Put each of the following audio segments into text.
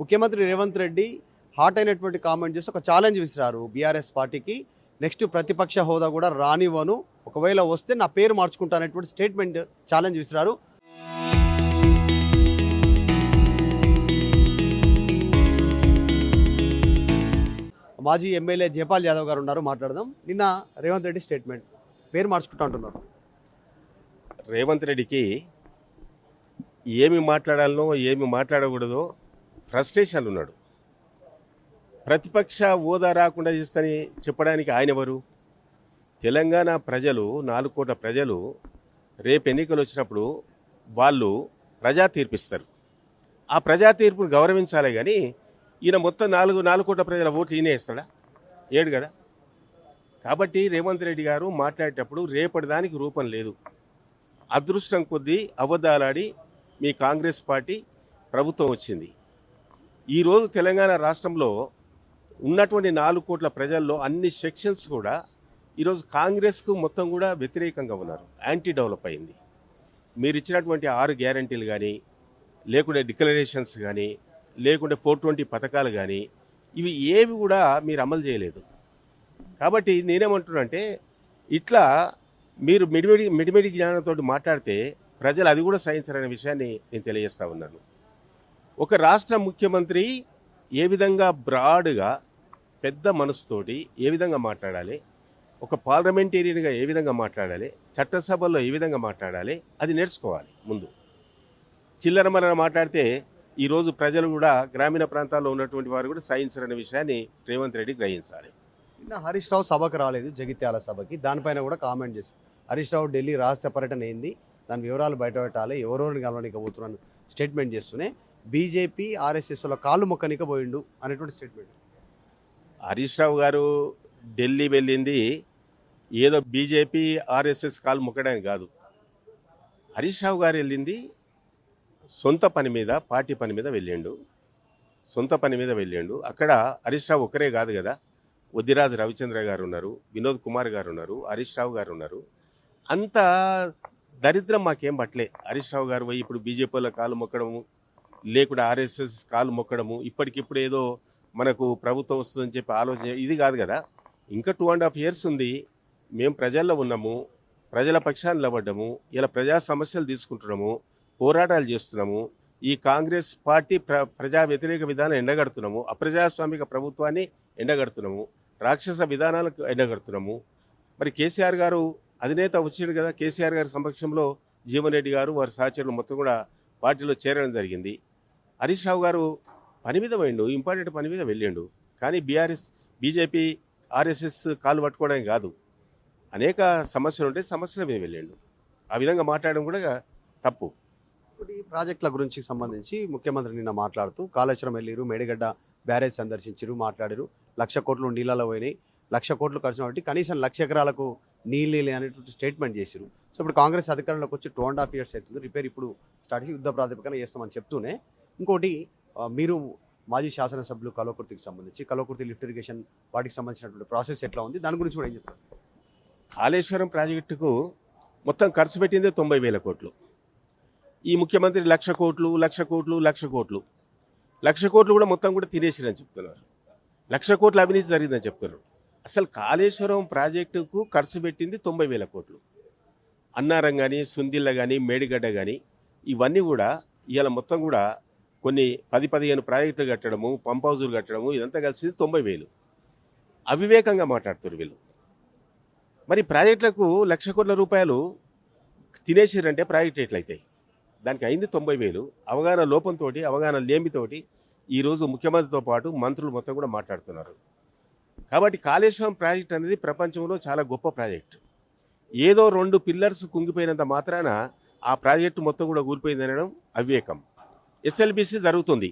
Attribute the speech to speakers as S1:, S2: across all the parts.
S1: ముఖ్యమంత్రి రేవంత్ రెడ్డి హాట్ అయినటువంటి కామెంట్ చేసి ఒక ఛాలెంజ్ విసిరారు బీఆర్ఎస్ పార్టీకి. నెక్స్ట్ ప్రతిపక్ష హోదా కూడా రానివ్వను, ఒకవేళ వస్తే నా పేరు మార్చుకుంటానటువంటి స్టేట్మెంట్ ఛాలెంజ్ విసిరారు. మాజీ ఎమ్మెల్యే జయపాల్ యాదవ్ గారు ఉన్నారు, మాట్లాడదాం. నిన్న రేవంత్ రెడ్డి స్టేట్మెంట్, పేరు మార్చుకుంటా అంటున్నారు.
S2: రేవంత్ రెడ్డికి ఏమి మాట్లాడాలనో ఏమి మాట్లాడకూడదో ఫ్రస్ట్రేషన్ ఉన్నాడు. ప్రతిపక్ష హోదా రాకుండా చేస్తని చెప్పడానికి ఆయన ఎవరు? తెలంగాణ ప్రజలు 4 కోట్ల ప్రజలు రేపు ఎన్నికలు వచ్చినప్పుడు వాళ్ళు ప్రజా తీర్పిస్తారు. ఆ ప్రజా తీర్పును గౌరవించాలి. కానీ ఈయన మొత్తం 4 కోట్ల ప్రజల ఓట్లు ఈయనే ఇస్తాడా? ఏడు కదా. కాబట్టి రేవంత్ రెడ్డి గారు మాట్లాడేటప్పుడు రేపటి దానికి రూపం లేదు. అదృష్టం కొద్దీ అబద్ధాలాడి మీ కాంగ్రెస్ పార్టీ ప్రభుత్వం వచ్చింది. ఈరోజు తెలంగాణ రాష్ట్రంలో ఉన్నటువంటి 4 కోట్ల ప్రజల్లో అన్ని సెక్షన్స్ కూడా ఈరోజు కాంగ్రెస్కు మొత్తం కూడా వ్యతిరేకంగా ఉన్నారు. యాంటీ డెవలప్ అయింది. మీరు ఇచ్చినటువంటి 6 గ్యారంటీలు కానీ, లేకుంటే డిక్లరేషన్స్ కానీ, లేకుంటే 420 పథకాలు కానీ, ఇవి ఏవి కూడా మీరు అమలు చేయలేదు. కాబట్టి నేనేమంటున్నానంటే, ఇట్లా మీరు మిడిమిడి జ్ఞానంతో మాట్లాడితే ప్రజలు అది కూడా సహించారనే విషయాన్ని నేను తెలియజేస్తా ఉన్నాను. ఒక రాష్ట్ర ముఖ్యమంత్రి ఏ విధంగా బ్రాడ్గా పెద్ద మనసుతోటి ఏ విధంగా మాట్లాడాలి, ఒక పార్లమెంటేరియన్గా ఏ విధంగా మాట్లాడాలి, చట్టసభల్లో ఏ విధంగా మాట్లాడాలి, అది నేర్చుకోవాలి. ముందు చిల్లర మల్లర మాట్లాడితే ఈరోజు ప్రజలు కూడా, గ్రామీణ ప్రాంతాల్లో ఉన్నటువంటి వారు కూడా సహించరనే విషయాన్ని రేవంత్ రెడ్డి గ్రహించాలి.
S1: నిన్న హరీష్ రావు సభకు రాలేదు, జగిత్యాల సభకి. దానిపైన కూడా కామెంట్ చేశారు. హరీష్ రావు ఢిల్లీ రహస్య పర్యటన ఏంది, దాని వివరాలు బయటపెట్టాలి, ఎవరెవరిని కలవనికపోతున్నాను స్టేట్మెంట్ చేస్తూనే బీజేపీ ఆర్ఎస్ఎస్ల కాళ్ళు మొక్కనికపోయిండు అనేటువంటి స్టేట్మెంట్.
S2: హరీష్ రావు గారు ఢిల్లీ వెళ్ళింది ఏదో బీజేపీ ఆర్ఎస్ఎస్ కాలు మొక్కడానికి కాదు. హరీష్ రావు గారు వెళ్ళింది సొంత పని మీద, పార్టీ పని మీద వెళ్ళిండు. సొంత పని మీద వెళ్ళిండు. అక్కడ హరీష్ రావు ఒక్కరే కాదు కదా, వద్దిరాజు రవిచంద్ర గారు ఉన్నారు, వినోద్ కుమార్ గారు ఉన్నారు, హరీష్ రావు గారు ఉన్నారు. అంత దరిద్రం మాకేం పట్టలే. హరీష్ రావు గారు పోయి ఇప్పుడు బీజేపీలో కాలు మొక్కడము, లేకుండా ఆర్ఎస్ఎస్ కాలు మొక్కడము, ఇప్పటికిప్పుడు ఏదో మనకు ప్రభుత్వం వస్తుందని చెప్పి ఆలోచన, ఇది కాదు కదా. ఇంకా 2.5 years ఉంది. మేము ప్రజల్లో ఉన్నాము, ప్రజల పక్షాన్ని నిలబడ్డాము, ఇలా ప్రజా సమస్యలు తీసుకుంటున్నాము, పోరాటాలు చేస్తున్నాము. ఈ కాంగ్రెస్ పార్టీ ప్రజా వ్యతిరేక విధానం ఎండగడుతున్నాము, అప్రజాస్వామిక ప్రభుత్వాన్ని ఎండగడుతున్నాము, రాక్షస విధానాలకు ఎండగడుతున్నాము. మరి కేసీఆర్ గారు అధినేత వచ్చాడు కదా, కేసీఆర్ గారి సమక్షంలో జీవన్ రెడ్డి గారు వారి సహచరులు మొత్తం కూడా పార్టీలో చేరడం జరిగింది. హరీష్ రావు గారు పని మీద పోయిండు, ఇంపార్టెంట్ పని మీద వెళ్ళిండు. కానీ బీజేపీ ఆర్ఎస్ఎస్ కాలు పట్టుకోవడానికి కాదు, అనేక సమస్యలు ఉంటాయి, సమస్యల మీద వెళ్ళిండు. ఆ విధంగా మాట్లాడడం కూడా తప్పు.
S1: ఈ ప్రాజెక్టుల గురించి సంబంధించి ముఖ్యమంత్రి నిన్న మాట్లాడుతూ కాళేశ్వరం వెళ్ళిరు, మేడిగడ్డ బ్యారేజ్ సందర్శించారు, మాట్లాడారు. 1,00,000 కోట్లు నీళ్ళలో పోయినాయి, 1,00,000 కోట్లు ఖర్చు కాబట్టి కనీసం 1,00,000 ఎకరాలకు నీళ్ళు అనేటువంటి స్టేట్మెంట్ చేశారు. సో ఇప్పుడు కాంగ్రెస్ అధికారంలోకి వచ్చి 2.5 years అవుతుంది. రిపేర్ ఇప్పుడు స్టార్ట్ చేసి యుద్ధ ప్రాతిపదికన చేస్తామని చెప్తూనే, ఇంకోటి మీరు మాజీ శాసనసభ్యులు కల్వకుర్తికి సంబంధించి, కల్వకుర్తి లిఫ్ట్ ఇరిగేషన్ వాటికి సంబంధించినటువంటి ప్రాసెస్ ఎట్లా ఉంది, దాని గురించి కూడా ఏం చెప్తారు?
S2: కాళేశ్వరం ప్రాజెక్టుకు మొత్తం ఖర్చు పెట్టిందే 90,000 కోట్లు. ఈ ముఖ్యమంత్రి 1,00,000 కోట్లు 1,00,000 కోట్లు 1,00,000 కోట్లు 1,00,000 కోట్లు కూడా మొత్తం కూడా తినేసిరని చెప్తున్నారు. 1,00,000 కోట్ల అవినీతి జరిగిందని చెప్తున్నారు. అసలు కాళేశ్వరం ప్రాజెక్టుకు ఖర్చు పెట్టింది 90,000 కోట్లు. అన్నారం కానీ, సుందిల్ల కానీ, మేడిగడ్డ కానీ, ఇవన్నీ కూడా ఇవాళ మొత్తం కూడా కొన్ని 10-15 ప్రాజెక్టులు కట్టడము, పంప్ హౌజులు కట్టడము, ఇదంతా కలిసి 90,000. అవివేకంగా మాట్లాడుతారు వీళ్ళు. మరి ప్రాజెక్టులకు 1,00,000 కోట్ల రూపాయలు తినేసిరంటే ప్రాజెక్టు ఎట్లయితాయి? దానికి అయింది 90,000. అవగాహన లోపంతో, అవగాహన లేమితోటి ఈరోజు ముఖ్యమంత్రితో పాటు మంత్రులు మొత్తం కూడా మాట్లాడుతున్నారు. కాబట్టి కాళేశ్వరం ప్రాజెక్ట్ అనేది ప్రపంచంలో చాలా గొప్ప ప్రాజెక్టు. ఏదో 2 పిల్లర్స్ కుంగిపోయినంత మాత్రాన ఆ ప్రాజెక్టు మొత్తం కూడా కూలిపోయిందనడం అవివేకం. ఎస్ఎల్బిసి జరుగుతుంది,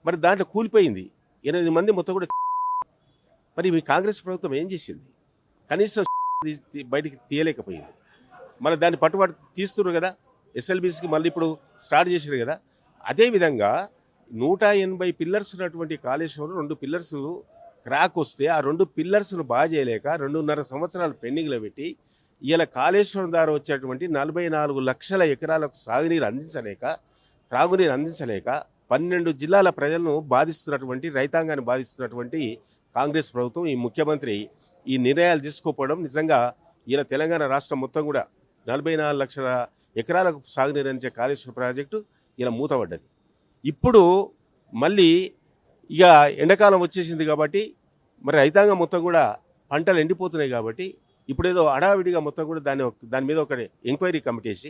S2: మరి దాంట్లో కూలిపోయింది 8 మంది మొత్తం కూడా. మరి మీ కాంగ్రెస్ ప్రభుత్వం ఏం చేసింది? కనీసం బయటికి తీయలేకపోయింది. మళ్ళీ దాన్ని పట్టుబడి తీస్తున్నారు కదా, ఎస్ఎల్బిసికి మళ్ళీ ఇప్పుడు స్టార్ట్ చేశారు కదా. అదేవిధంగా 180 పిల్లర్స్ ఉన్నటువంటి కాళేశ్వరం 2 పిల్లర్స్ క్రాక్ వస్తే ఆ 2 పిల్లర్స్ను బాగా చేయలేక 2.5 సంవత్సరాలు పెండింగ్లో పెట్టి ఇలా కాళేశ్వరం ద్వారా వచ్చేటువంటి 44 లక్షల ఎకరాలకు సాగునీరు అందించలేక, త్రాగునీరు అందించలేక 12 జిల్లాల ప్రజలను బాధిస్తున్నటువంటి, రైతాంగాన్ని బాధిస్తున్నటువంటి కాంగ్రెస్ ప్రభుత్వం, ఈ ముఖ్యమంత్రి ఈ నిర్ణయాలు తీసుకోకపోవడం నిజంగా ఇలా తెలంగాణ రాష్ట్రం మొత్తం కూడా 44 లక్షల ఎకరాలకు సాగునీరు అందించే కాళేశ్వరం ప్రాజెక్టు ఇలా మూతపడ్డది. ఇప్పుడు మళ్ళీ ఇక ఎండాకాలం వచ్చేసింది కాబట్టి మరి రైతాంగం మొత్తం కూడా పంటలు ఎండిపోతున్నాయి కాబట్టి ఇప్పుడేదో హడావిడిగా మొత్తం కూడా దాని మీద ఒక ఎంక్వైరీ కమిటీ వేసి,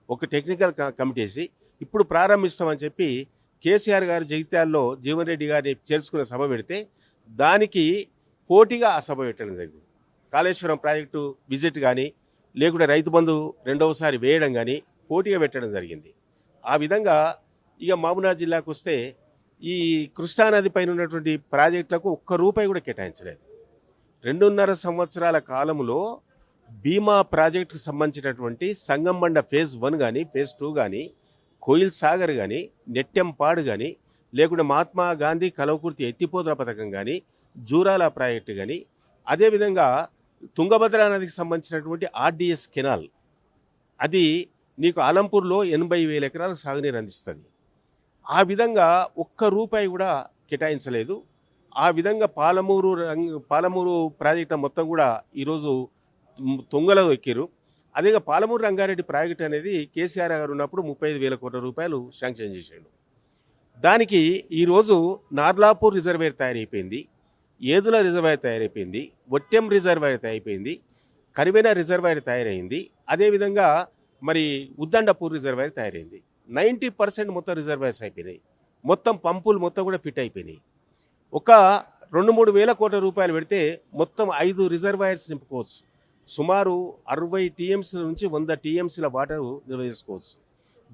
S2: ఒక టెక్నికల్ కమిటీ వేసి ఇప్పుడు ప్రారంభిస్తామని చెప్పి కేసీఆర్ గారు జగిత్యాల్లో జీవన్ రెడ్డి గారిని చేర్చుకునే సభ పెడితే దానికి పోటీగా ఆ సభ పెట్టడం జరిగింది. కాళేశ్వరం ప్రాజెక్టు విజిట్ కానీ లేకుంటే రైతు బంధు రెండవసారి వేయడం కానీ పోటీగా పెట్టడం జరిగింది. ఆ విధంగా ఇక మహబూబ్నగర్ జిల్లాకు వస్తే ఈ కృష్ణానది పైన ఉన్నటువంటి ప్రాజెక్టులకు ఒక్క రూపాయి కూడా కేటాయించలేదు. 2.5 సంవత్సరాల కాలంలో భీమా ప్రాజెక్టుకు సంబంధించినటువంటి సంగంబండ ఫేజ్ 1 కానీ ఫేజ్ 2 కానీ కోయిల్ సాగర్ కానీ నెట్టెంపాడు కానీ లేకుంటే మహాత్మా గాంధీ కలవకుర్తి ఎత్తిపోతల పథకం కానీ జూరాల ప్రాజెక్టు కానీ అదేవిధంగా తుంగభద్రా నదికి సంబంధించినటువంటి ఆర్డిఎస్ కెనాల్ అది నీకు ఆలంపూర్లో 80,000 ఎకరాలకు సాగునీరు అందిస్తుంది. ఆ విధంగా ఒక్క రూపాయి కూడా కేటాయించలేదు. ఆ విధంగా పాలమూరు ప్రాజెక్టు మొత్తం కూడా ఈరోజు తుంగలో ఎక్కిరు. అదేగా పాలమూరు రంగారెడ్డి ప్రాజెక్టు అనేది కేసీఆర్ గారు ఉన్నప్పుడు 35,000 కోట్ల రూపాయలు శాంక్షన్ చేశాడు. దానికి ఈరోజు నార్లాపూర్ రిజర్వేర్ తయారైపోయింది, ఏదుల రిజర్వాయర్ తయారైపోయింది, ఒట్టెం రిజర్వాయర్ తయారైపోయింది, కరివెన రిజర్వాయర్ తయారైంది, అదేవిధంగా మరి ఉద్దండపూర్ రిజర్వాయర్ తయారైంది. 90% మొత్తం రిజర్వాయర్స్ అయిపోయినాయి. మొత్తం పంపులు మొత్తం కూడా ఫిట్ అయిపోయినాయి. ఒక 2-3 వేల కోట్ల రూపాయలు పెడితే మొత్తం 5 రిజర్వాయర్స్ నింపుకోవచ్చు. సుమారు 60 టీఎంసీల నుంచి 100 టీఎంసీల వాటర్ నిల్వ చేసుకోవచ్చు.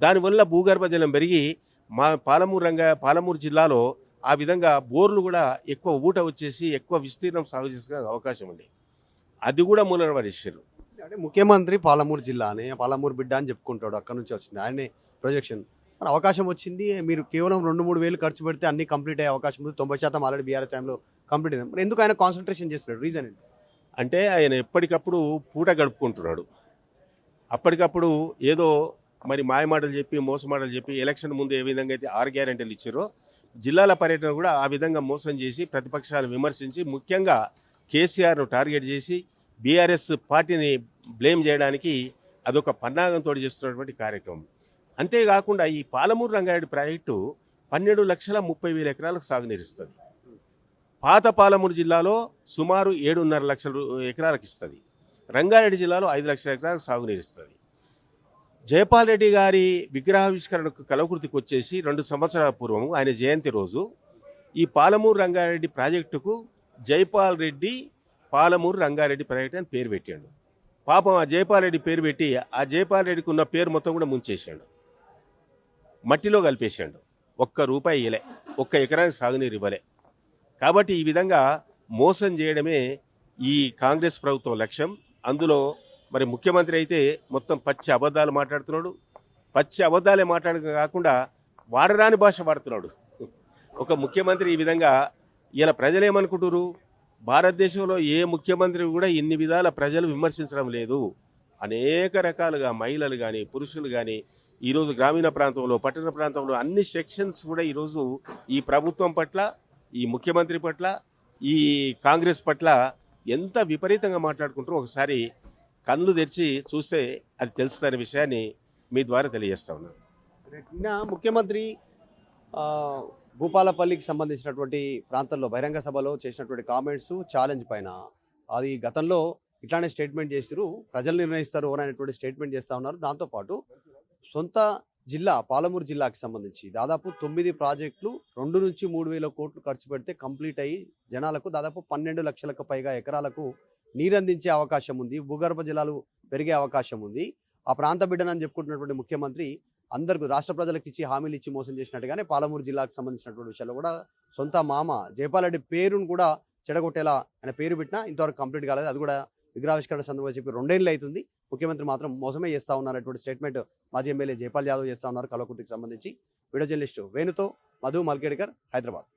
S2: దానివల్ల భూగర్భ జలం పెరిగి మా పాలమూరు జిల్లాలో ఆ విధంగా బోర్లు కూడా ఎక్కువ ఊట వచ్చేసి ఎక్కువ విస్తీర్ణం సాగు చేసే అవకాశం ఉంది. అది కూడా మూలనపడేసారు.
S1: అంటే ముఖ్యమంత్రి పాలమూరు జిల్లానే పాలమూరు బిడ్డ అని చెప్పుకుంటాడు, అక్కడ నుంచి వచ్చింది ఆయనే ప్రొజెక్షన్. మరి అవకాశం వచ్చింది, మీరు కేవలం 2-3 వేలు ఖర్చు పెడితే అన్ని కంప్లీట్ అయ్యే అవకాశం ఉంది. 90% ఆల్రెడీ బీఆర్ఎస్ టైంలో కంప్లీట్ అయింది. మరి ఎందుకు ఆయన కాన్సన్ట్రేషన్ చేస్తున్నాడు? రీజన్ ఏంటి?
S2: అంటే ఆయన ఎప్పటికప్పుడు పూట గడుపుకుంటున్నాడు. అప్పటికప్పుడు ఏదో మరి మాయమాటలు చెప్పి మోసమాటలు చెప్పి ఎలక్షన్ ముందు ఏ విధంగా అయితే 6 గ్యారెంటీలు ఇచ్చారో జిల్లాల పర్యటన కూడా ఆ విధంగా మోసం చేసి ప్రతిపక్షాలు విమర్శించి ముఖ్యంగా కేసీఆర్ను టార్గెట్ చేసి బీఆర్ఎస్ పార్టీని బ్లేమ్ చేయడానికి అదొక పన్నాగంతో చేస్తున్నటువంటి కార్యక్రమం. అంతేకాకుండా ఈ పాలమూరు రంగారెడ్డి ప్రాజెక్టు 12,30,000 ఎకరాలకు సాగునీరుస్తుంది. పాత పాలమూరు జిల్లాలో సుమారు 7.5 లక్షల ఎకరాలకు ఇస్తుంది. రంగారెడ్డి జిల్లాలో 5 లక్షల ఎకరాలకు సాగునీరుస్తుంది. జయపాల్ రెడ్డి గారి విగ్రహావిష్కరణకు కలవకృతికి వచ్చేసి 2 సంవత్సరాల పూర్వం ఆయన జయంతి రోజు ఈ పాలమూరు రంగారెడ్డి ప్రాజెక్టుకు జైపాల్ రెడ్డి పాలమూరు రంగారెడ్డి ప్రాజెక్టు అని పేరు పెట్టాడు. పాపం ఆ జైపాల్ రెడ్డి పేరు పెట్టి ఆ జైపాల్ రెడ్డికి ఉన్న పేరు మొత్తం కూడా ముంచేశాడు, మట్టిలో కలిపేశాడు. ఒక్క రూపాయి ఇవ్వలే, ఒక్క ఎకరానికి సాగునీరు ఇవ్వలే. కాబట్టి ఈ విధంగా మోసం చేయడమే ఈ కాంగ్రెస్ ప్రభుత్వం లక్ష్యం. అందులో మరి ముఖ్యమంత్రి అయితే మొత్తం పచ్చి అబద్ధాలు మాట్లాడుతున్నాడు. పచ్చి అబద్ధాలే మాట్లాడక కాకుండా వాడరాని భాష వాడుతున్నాడు. ఒక ముఖ్యమంత్రి ఈ విధంగా ఇలా ప్రజలేమనుకుంటున్నారు? భారతదేశంలో ఏ ముఖ్యమంత్రి కూడా ఇన్ని విధాల ప్రజలు విమర్శించడం లేదు. అనేక రకాలుగా మహిళలు కానీ పురుషులు కానీ ఈరోజు గ్రామీణ ప్రాంతంలో పట్టణ ప్రాంతంలో అన్ని సెక్షన్స్ కూడా ఈరోజు ఈ ప్రభుత్వం పట్ల ఈ ముఖ్యమంత్రి పట్ల ఈ కాంగ్రెస్ పట్ల ఎంత విపరీతంగా మాట్లాడుకుంటారో ఒకసారి కళ్ళు తెరిచి చూస్తే అది తెలుస్తుందనే విషయాన్ని మీ ద్వారా తెలియజేస్తా ఉన్నాను.
S1: నిన్న ముఖ్యమంత్రి భూపాలపల్లికి సంబంధించినటువంటి ప్రాంతంలో బహిరంగ సభలో చేసినటువంటి కామెంట్స్ ఛాలెంజ్ పైన అది గతంలో ఇట్లానే స్టేట్మెంట్ చేసిరు, ప్రజలు నిర్ణయిస్తారు అనేటువంటి స్టేట్మెంట్ చేస్తూ ఉన్నారు. దాంతోపాటు సొంత జిల్లా పాలమూరు జిల్లాకి సంబంధించి దాదాపు 9 ప్రాజెక్టులు 2-3 వేల కోట్లు ఖర్చు పెడితే కంప్లీట్ అయ్యి జనాలకు దాదాపు 12 లక్షలకు పైగా ఎకరాలకు నీరందించే అవకాశం ఉంది, భూగర్భ జలాలు పెరిగే అవకాశం ఉంది. ఆ ప్రాంత బిడ్డనని చెప్పుకుంటున్నటువంటి ముఖ్యమంత్రి అందరికీ రాష్ట్ర ప్రజలకు ఇచ్చి హామీలు ఇచ్చి మోసం చేసినట్టుగానే పాలమూరు జిల్లాకు సంబంధించినటువంటి విషయాల్లో కూడా సొంత మామ జయపాల్ రెడ్డి పేరును కూడా చెడగొట్టేలా ఆయన పేరు పెట్టినా ఇంతవరకు కంప్లీట్ కాలేదు. అది కూడా విగ్రహావిష్కరణ సందర్భంగా చెప్పి 2 ఏళ్ళు అవుతుంది. ముఖ్యమంత్రి మాత్రం మోసమే చేస్తా ఉన్నారనేటువంటి స్టేట్మెంట్ మాజీ ఎమ్మెల్యే జయపాల్ యాదవ్ చేస్తా ఉన్నారు కలవకుర్తికి సంబంధించి. వీడియో జర్నలిస్టు వేణుతో మధు మల్కేడ్కర్, హైదరాబాద్.